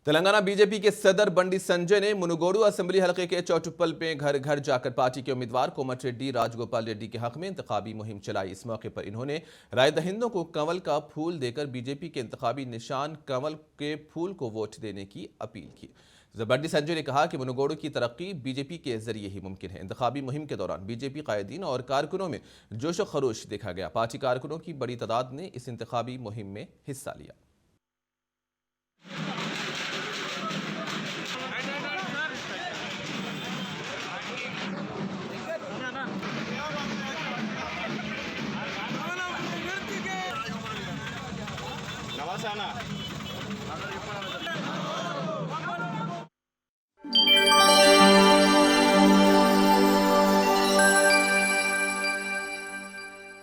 Telangana BJP के सदर बंडी संजय ने मुनुगोडु असेंबली हलके के चौटुप्पल में घर घर जाकर पार्टी के उम्मीदवार कोमट रेड्डी राजगोपाल रेड्डी के हक में इंतखाबी मुहिम चलाई। इस मौके पर इन्होंने राय दहिंदों को कंवल का फूल देकर बीजेपी के इंतखाबी निशान कंवल के फूल को वोट देने की अपील की। बंडी संजय ने कहा कि मुनुगोडु की तरक्की बीजेपी के जरिए ही मुमकिन है। इंतखाबी मुहिम के दौरान बीजेपी कायदीन और कारकुनों में जोश व खरोश देखा गया। पार्टी कारकुनों की बड़ी तादाद ने इस इंतखाबी मुहिम में हिस्सा लिया। नवासाना